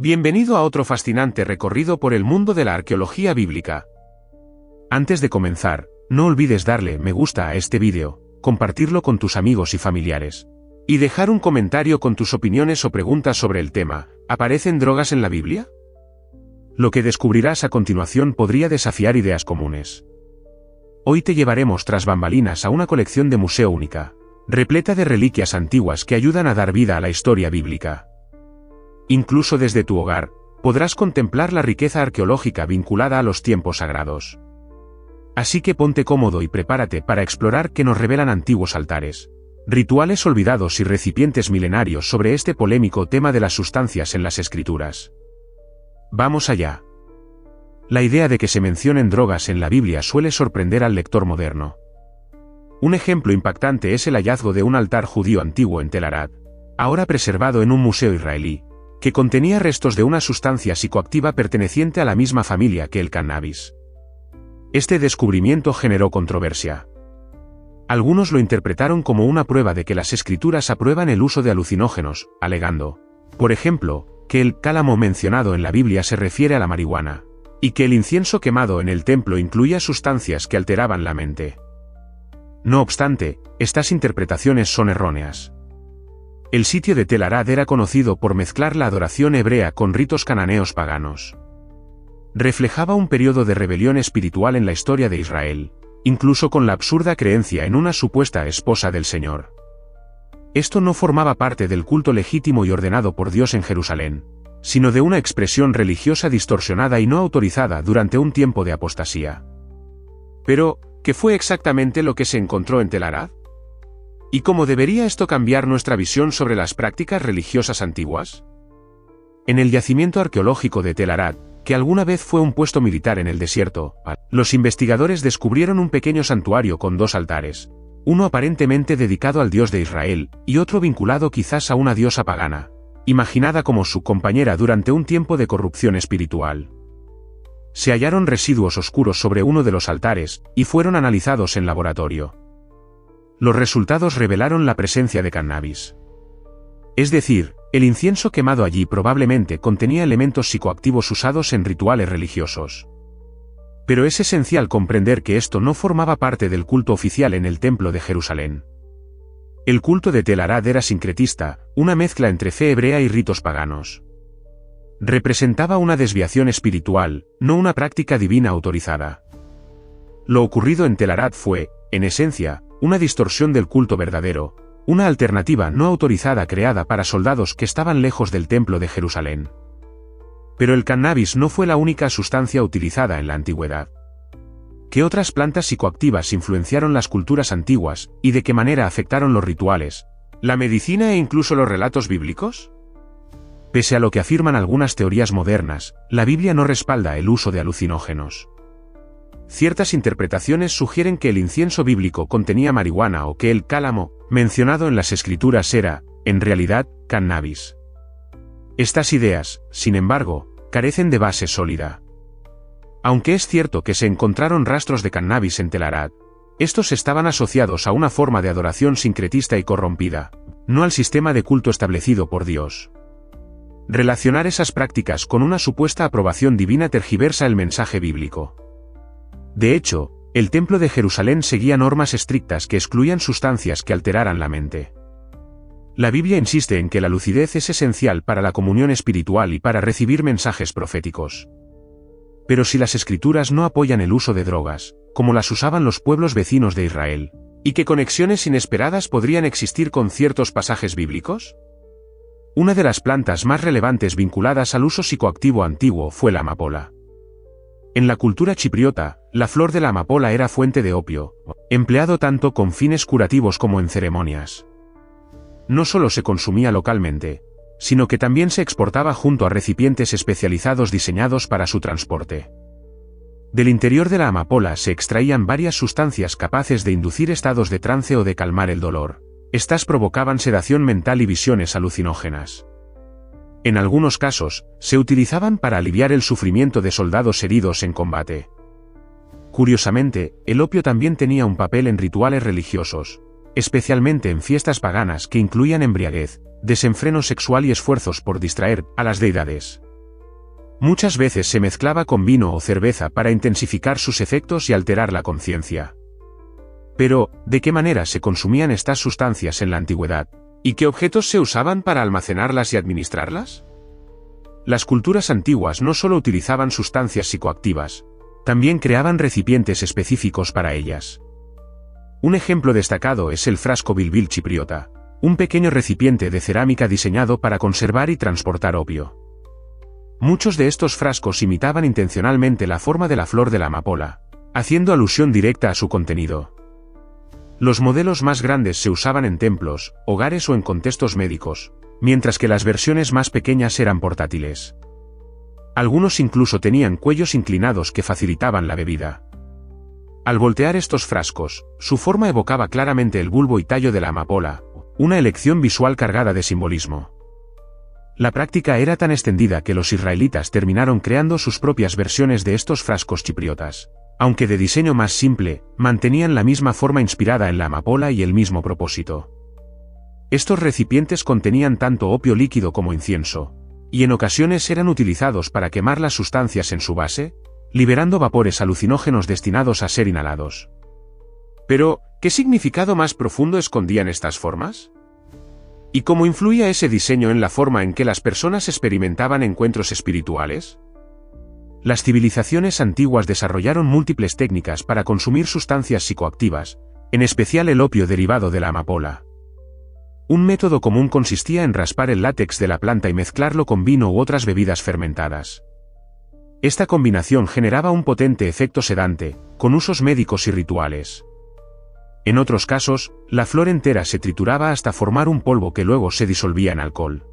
Bienvenido a otro fascinante recorrido por el mundo de la arqueología bíblica. Antes de comenzar, no olvides darle me gusta a este vídeo, compartirlo con tus amigos y familiares, y dejar un comentario con tus opiniones o preguntas sobre el tema. ¿Aparecen drogas en la Biblia? Lo que descubrirás a continuación podría desafiar ideas comunes. Hoy te llevaremos tras bambalinas a una colección de museo única, repleta de reliquias antiguas que ayudan a dar vida a la historia bíblica. Incluso desde tu hogar, podrás contemplar la riqueza arqueológica vinculada a los tiempos sagrados. Así que ponte cómodo y prepárate para explorar qué nos revelan antiguos altares, rituales olvidados y recipientes milenarios sobre este polémico tema de las sustancias en las Escrituras. Vamos allá. La idea de que se mencionen drogas en la Biblia suele sorprender al lector moderno. Un ejemplo impactante es el hallazgo de un altar judío antiguo en Tel Arad, ahora preservado en un museo israelí, que contenía restos de una sustancia psicoactiva perteneciente a la misma familia que el cannabis. Este descubrimiento generó controversia. Algunos lo interpretaron como una prueba de que las Escrituras aprueban el uso de alucinógenos, alegando, por ejemplo, que el cálamo mencionado en la Biblia se refiere a la marihuana, y que el incienso quemado en el templo incluía sustancias que alteraban la mente. No obstante, estas interpretaciones son erróneas. El sitio de Tel Arad era conocido por mezclar la adoración hebrea con ritos cananeos paganos. Reflejaba un periodo de rebelión espiritual en la historia de Israel, incluso con la absurda creencia en una supuesta esposa del Señor. Esto no formaba parte del culto legítimo y ordenado por Dios en Jerusalén, sino de una expresión religiosa distorsionada y no autorizada durante un tiempo de apostasía. Pero, ¿qué fue exactamente lo que se encontró en Tel Arad? ¿Y cómo debería esto cambiar nuestra visión sobre las prácticas religiosas antiguas? En el yacimiento arqueológico de Tel Arad, que alguna vez fue un puesto militar en el desierto, los investigadores descubrieron un pequeño santuario con dos altares, uno aparentemente dedicado al Dios de Israel, y otro vinculado quizás a una diosa pagana, imaginada como su compañera durante un tiempo de corrupción espiritual. Se hallaron residuos oscuros sobre uno de los altares, y fueron analizados en laboratorio. Los resultados revelaron la presencia de cannabis. Es decir, el incienso quemado allí probablemente contenía elementos psicoactivos usados en rituales religiosos. Pero es esencial comprender que esto no formaba parte del culto oficial en el Templo de Jerusalén. El culto de Tel Arad era sincretista, una mezcla entre fe hebrea y ritos paganos. Representaba una desviación espiritual, no una práctica divina autorizada. Lo ocurrido en Tel Arad fue, en esencia, una distorsión del culto verdadero, una alternativa no autorizada creada para soldados que estaban lejos del Templo de Jerusalén. Pero el cannabis no fue la única sustancia utilizada en la antigüedad. ¿Qué otras plantas psicoactivas influenciaron las culturas antiguas, y de qué manera afectaron los rituales, la medicina e incluso los relatos bíblicos? Pese a lo que afirman algunas teorías modernas, la Biblia no respalda el uso de alucinógenos. Ciertas interpretaciones sugieren que el incienso bíblico contenía marihuana o que el cálamo, mencionado en las Escrituras era, en realidad, cannabis. Estas ideas, sin embargo, carecen de base sólida. Aunque es cierto que se encontraron rastros de cannabis en Tel Arad, estos estaban asociados a una forma de adoración sincretista y corrompida, no al sistema de culto establecido por Dios. Relacionar esas prácticas con una supuesta aprobación divina tergiversa el mensaje bíblico. De hecho, el Templo de Jerusalén seguía normas estrictas que excluían sustancias que alteraran la mente. La Biblia insiste en que la lucidez es esencial para la comunión espiritual y para recibir mensajes proféticos. Pero si las Escrituras no apoyan el uso de drogas, como las usaban los pueblos vecinos de Israel, ¿y qué conexiones inesperadas podrían existir con ciertos pasajes bíblicos? Una de las plantas más relevantes vinculadas al uso psicoactivo antiguo fue la amapola. En la cultura chipriota, la flor de la amapola era fuente de opio, empleado tanto con fines curativos como en ceremonias. No solo se consumía localmente, sino que también se exportaba junto a recipientes especializados diseñados para su transporte. Del interior de la amapola se extraían varias sustancias capaces de inducir estados de trance o de calmar el dolor. Estas provocaban sedación mental y visiones alucinógenas. En algunos casos, se utilizaban para aliviar el sufrimiento de soldados heridos en combate. Curiosamente, el opio también tenía un papel en rituales religiosos, especialmente en fiestas paganas que incluían embriaguez, desenfreno sexual y esfuerzos por distraer a las deidades. Muchas veces se mezclaba con vino o cerveza para intensificar sus efectos y alterar la conciencia. Pero, ¿de qué manera se consumían estas sustancias en la antigüedad? ¿Y qué objetos se usaban para almacenarlas y administrarlas? Las culturas antiguas no solo utilizaban sustancias psicoactivas, también creaban recipientes específicos para ellas. Un ejemplo destacado es el frasco bilbil chipriota, un pequeño recipiente de cerámica diseñado para conservar y transportar opio. Muchos de estos frascos imitaban intencionalmente la forma de la flor de la amapola, haciendo alusión directa a su contenido. Los modelos más grandes se usaban en templos, hogares o en contextos médicos, mientras que las versiones más pequeñas eran portátiles. Algunos incluso tenían cuellos inclinados que facilitaban la bebida. Al voltear estos frascos, su forma evocaba claramente el bulbo y tallo de la amapola, una elección visual cargada de simbolismo. La práctica era tan extendida que los israelitas terminaron creando sus propias versiones de estos frascos chipriotas. Aunque de diseño más simple, mantenían la misma forma inspirada en la amapola y el mismo propósito. Estos recipientes contenían tanto opio líquido como incienso, y en ocasiones eran utilizados para quemar las sustancias en su base, liberando vapores alucinógenos destinados a ser inhalados. Pero, ¿qué significado más profundo escondían estas formas? ¿Y cómo influía ese diseño en la forma en que las personas experimentaban encuentros espirituales? Las civilizaciones antiguas desarrollaron múltiples técnicas para consumir sustancias psicoactivas, en especial el opio derivado de la amapola. Un método común consistía en raspar el látex de la planta y mezclarlo con vino u otras bebidas fermentadas. Esta combinación generaba un potente efecto sedante, con usos médicos y rituales. En otros casos, la flor entera se trituraba hasta formar un polvo que luego se disolvía en alcohol.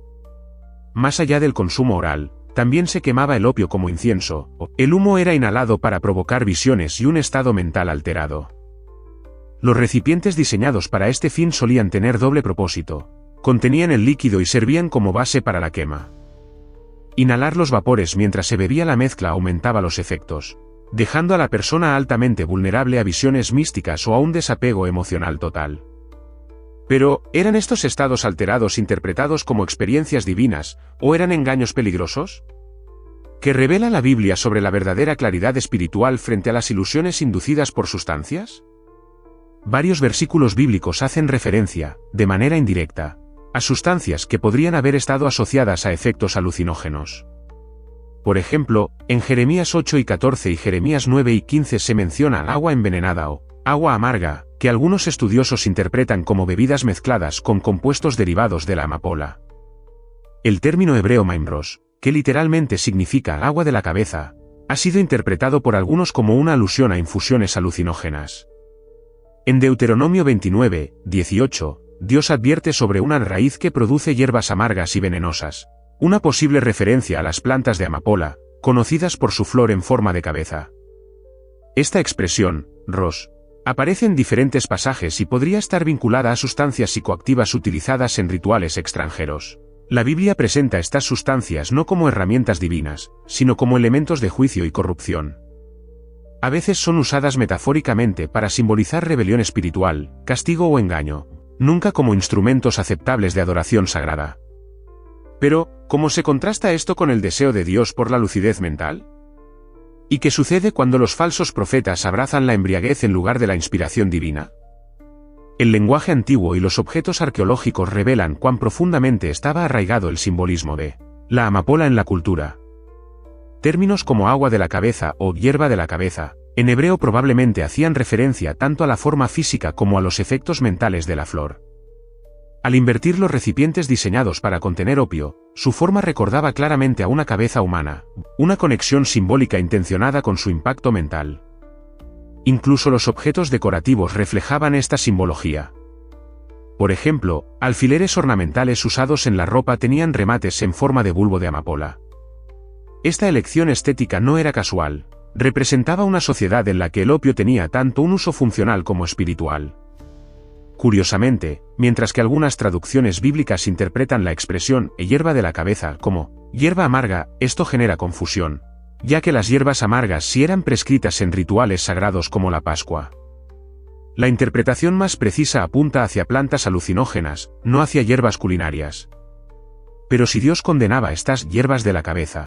Más allá del consumo oral, también se quemaba el opio como incienso. El humo era inhalado para provocar visiones y un estado mental alterado. Los recipientes diseñados para este fin solían tener doble propósito. Contenían el líquido y servían como base para la quema. Inhalar los vapores mientras se bebía la mezcla aumentaba los efectos, dejando a la persona altamente vulnerable a visiones místicas o a un desapego emocional total. Pero, ¿eran estos estados alterados interpretados como experiencias divinas, o eran engaños peligrosos? ¿Qué revela la Biblia sobre la verdadera claridad espiritual frente a las ilusiones inducidas por sustancias? Varios versículos bíblicos hacen referencia, de manera indirecta, a sustancias que podrían haber estado asociadas a efectos alucinógenos. Por ejemplo, en Jeremías 8 y 14 y Jeremías 9 y 15 se menciona agua envenenada o agua amarga, que algunos estudiosos interpretan como bebidas mezcladas con compuestos derivados de la amapola. El término hebreo maimros, que literalmente significa agua de la cabeza, ha sido interpretado por algunos como una alusión a infusiones alucinógenas. En Deuteronomio 29, 18, Dios advierte sobre una raíz que produce hierbas amargas y venenosas, una posible referencia a las plantas de amapola, conocidas por su flor en forma de cabeza. Esta expresión, ros, aparece en diferentes pasajes y podría estar vinculada a sustancias psicoactivas utilizadas en rituales extranjeros. La Biblia presenta estas sustancias no como herramientas divinas, sino como elementos de juicio y corrupción. A veces son usadas metafóricamente para simbolizar rebelión espiritual, castigo o engaño, nunca como instrumentos aceptables de adoración sagrada. Pero, ¿cómo se contrasta esto con el deseo de Dios por la lucidez mental? ¿Y qué sucede cuando los falsos profetas abrazan la embriaguez en lugar de la inspiración divina? El lenguaje antiguo y los objetos arqueológicos revelan cuán profundamente estaba arraigado el simbolismo de la amapola en la cultura. Términos como agua de la cabeza o hierba de la cabeza, en hebreo probablemente hacían referencia tanto a la forma física como a los efectos mentales de la flor. Al invertir los recipientes diseñados para contener opio, su forma recordaba claramente a una cabeza humana, una conexión simbólica intencionada con su impacto mental. Incluso los objetos decorativos reflejaban esta simbología. Por ejemplo, alfileres ornamentales usados en la ropa tenían remates en forma de bulbo de amapola. Esta elección estética no era casual, representaba una sociedad en la que el opio tenía tanto un uso funcional como espiritual. Curiosamente, mientras que algunas traducciones bíblicas interpretan la expresión hierba de la cabeza como hierba amarga, esto genera confusión, ya que las hierbas amargas sí eran prescritas en rituales sagrados como la Pascua. La interpretación más precisa apunta hacia plantas alucinógenas, no hacia hierbas culinarias. Pero si Dios condenaba estas hierbas de la cabeza,